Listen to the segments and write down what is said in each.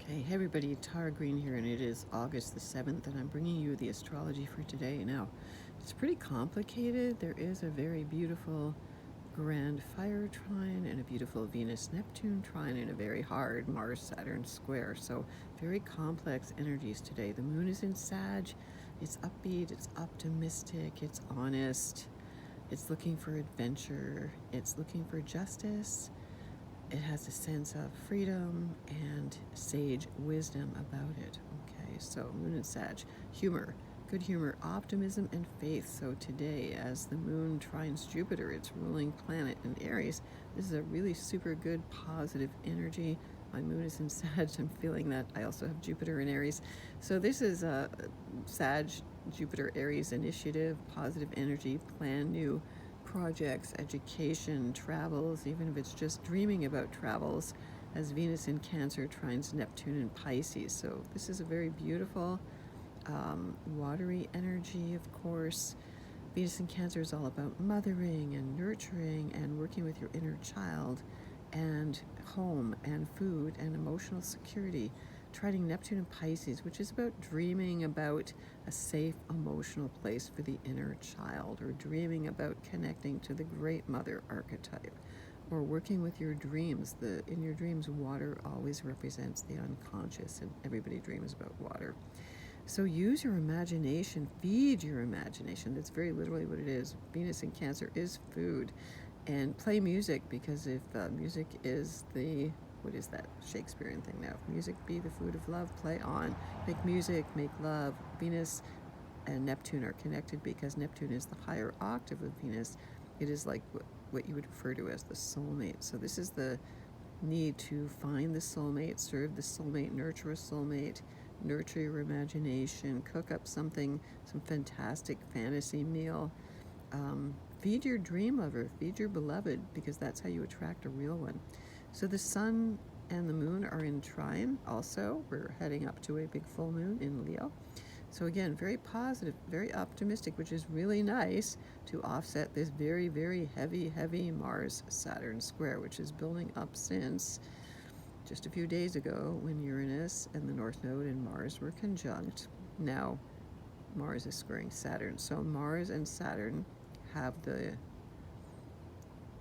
Okay, hey everybody, Tara Green here, and it is August the 7th, and I'm bringing you the astrology for today. Now, it's pretty complicated. There is a very beautiful grand fire trine and a beautiful Venus-Neptune trine and a very hard Mars-Saturn square. So, very complex energies today. The moon is in Sag. It's upbeat, it's optimistic, it's honest, it's looking for adventure, it's looking for justice. It has a sense of freedom and sage wisdom about it. Okay, so moon and Sag, humor, good humor, optimism, and faith. So today, as the moon trines Jupiter, its ruling planet in Aries, this is a really super good positive energy. My moon is in Sag. I'm feeling that. I also have Jupiter in Aries. So this is a Sag, Jupiter, Aries initiative, positive energy, plan new projects, education, travels, even if it's just dreaming about travels, as Venus in Cancer trines Neptune in Pisces. So this is a very beautiful, watery energy, of course. Venus in Cancer is all about mothering and nurturing and working with your inner child and home and food and emotional security. Trining Neptune in Pisces, which is about dreaming about a safe emotional place for the inner child, or dreaming about connecting to the great mother archetype, or working with your dreams. In your dreams, water always represents the unconscious, and everybody dreams about water. So use your imagination, feed your imagination. That's very literally what it is. Venus in Cancer is food. And play music, because if music is what is that Shakespearean thing now? If music be the food of love, play on. Make music, make love. Venus and Neptune are connected because Neptune is the higher octave of Venus. It is like what you would refer to as the soulmate. So this is the need to find the soulmate, serve the soulmate, nurture a soulmate, nurture your imagination, cook up something, some fantastic fantasy meal. Feed your dream lover, feed your beloved, because that's how you attract a real one. So the sun and the moon are in trine also. We're heading up to a big full moon in Leo. So again, very positive, very optimistic, which is really nice to offset this very, very heavy Mars-Saturn square, which is building up since just a few days ago when Uranus and the North Node and Mars were conjunct. Now Mars is squaring Saturn. So Mars and Saturn have the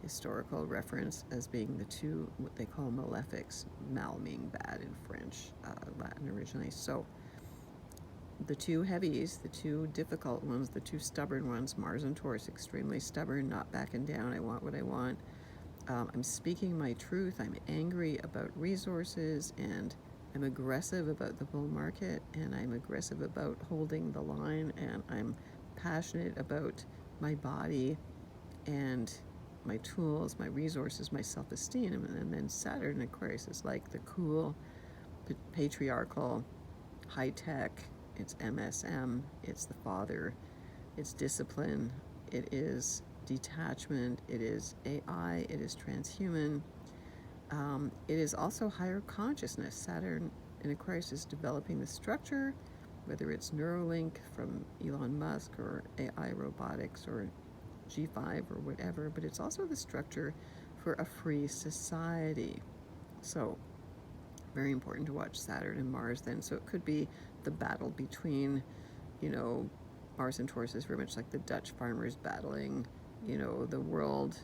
historical reference as being the two, what they call malefics, mal meaning bad in French, Latin originally. So the two heavies, the two difficult ones, the two stubborn ones, Mars and Taurus, extremely stubborn, not backing down. I want what I want. I'm speaking my truth. I'm angry about resources, and I'm aggressive about the bull market, and I'm aggressive about holding the line, and I'm passionate about my body and my tools, my resources, my self-esteem. And then Saturn in Aquarius is like the cool, patriarchal, high-tech. It's MSM, it's the father, it's discipline, it is detachment, it is AI, it is transhuman. It is also higher consciousness. Saturn in Aquarius is developing the structure, whether it's Neuralink from Elon Musk or AI robotics or G5 or whatever, but it's also the structure for a free society. So very important to watch Saturn and Mars then. So it could be the battle between, Mars and Taurus is very much like the Dutch farmers battling, the world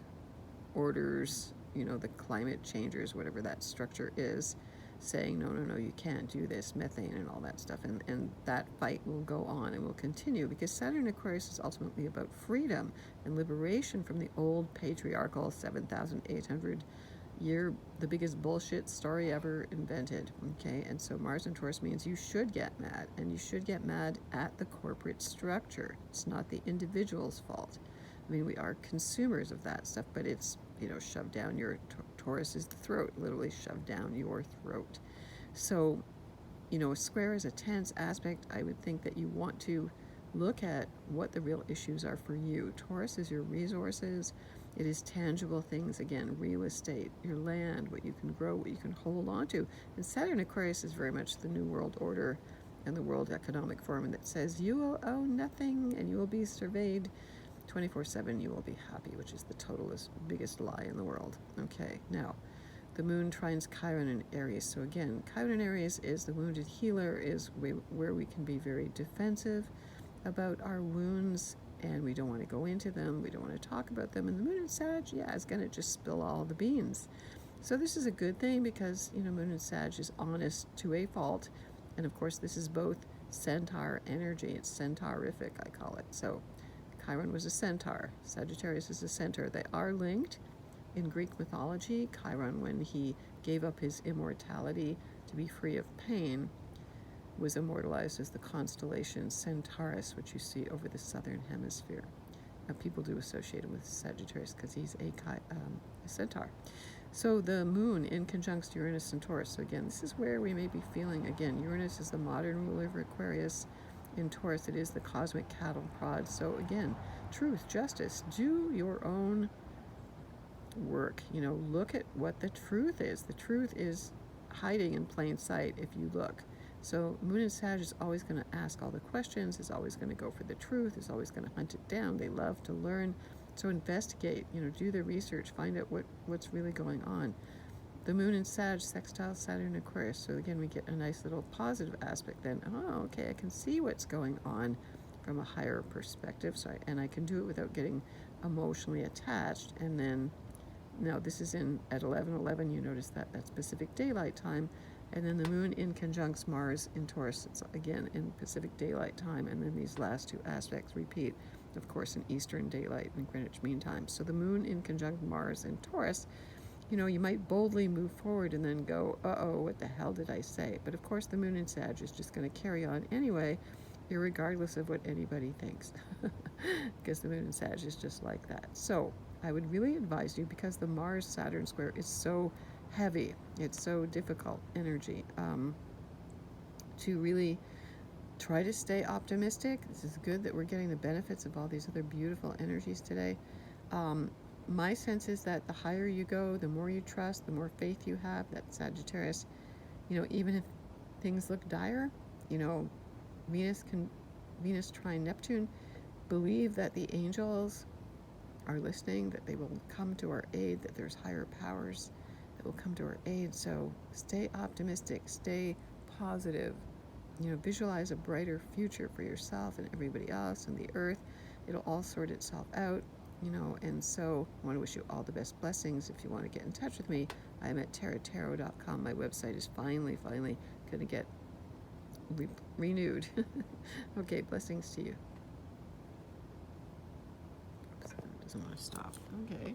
orders, the climate changers, whatever that structure is, saying, no, you can't do this, methane and all that stuff. And that fight will go on and will continue, because Saturn Aquarius is ultimately about freedom and liberation from the old patriarchal 7,800 year, the biggest bullshit story ever invented. Okay, and so Mars and Taurus means you should get mad, and you should get mad at the corporate structure. It's not the individual's fault. I mean, we are consumers of that stuff, but it's, shoved down your, Taurus is the throat, literally shoved down your throat. So, a square is a tense aspect. I would think that you want to look at what the real issues are for you. Taurus is your resources. It is tangible things, again, real estate, your land, what you can grow, what you can hold on to. And Saturn Aquarius is very much the New World Order and the World Economic Forum that says you will own nothing and you will be surveyed 24/7, you will be happy, which is the totalist, biggest lie in the world. Okay, now, the moon trines Chiron in Aries. So again, Chiron in Aries is the wounded healer, is where we can be very defensive about our wounds, and we don't want to go into them, we don't want to talk about them. And the moon in Sag, yeah, is going to just spill all the beans. So this is a good thing because, you know, moon in Sag is honest to a fault. And of course, this is both centaur energy. It's centaurific, I call it. So Chiron was a centaur. Sagittarius is a centaur. They are linked. In Greek mythology, Chiron, when he gave up his immortality to be free of pain, was immortalized as the constellation Centaurus, which you see over the southern hemisphere. Now, people do associate him with Sagittarius because he's a centaur. So the moon in conjunct Uranus and Taurus. So again, this is where we may be feeling, again, Uranus is the modern ruler of Aquarius. In Taurus, it is the cosmic cattle prod. So again, truth, justice, do your own work. You know, look at what the truth is. The truth is hiding in plain sight if you look. So moon and Sag is always going to ask all the questions, is always going to go for the truth, is always going to hunt it down. They love to learn. So investigate, you know, do the research, find out what's really going on. The moon in Sag sextile Saturn Aquarius. So again, we get a nice little positive aspect then. Oh, okay, I can see what's going on from a higher perspective. So and I can do it without getting emotionally attached. And then, now this is in at 11:11. You notice that that's Pacific Daylight Time. And then the moon in conjuncts Mars in Taurus. It's again in Pacific Daylight Time. And then these last two aspects repeat, of course, in Eastern Daylight and Greenwich Mean Time. So the moon in conjunct Mars in Taurus, you know, you might boldly move forward and then go, uh-oh, what the hell did I say? But of course, the moon in Sag is just going to carry on anyway, irregardless of what anybody thinks, because the moon in Sag is just like that. So I would really advise you, because the Mars-Saturn square is so heavy, it's so difficult energy, to really try to stay optimistic. This is good that we're getting the benefits of all these other beautiful energies today. My sense is that the higher you go, the more you trust, the more faith you have, that Sagittarius, you know, even if things look dire, you know, Venus trine Neptune, believe that the angels are listening, that they will come to our aid, that there's higher powers that will come to our aid. So stay optimistic, stay positive, you know, visualize a brighter future for yourself and everybody else and the earth. It'll all sort itself out, you know. And so I want to wish you all the best blessings. If you want to get in touch with me, I'm at taratarot.com. My website is finally going to get renewed. Okay, blessings to you. Oops, it doesn't want to stop. Okay.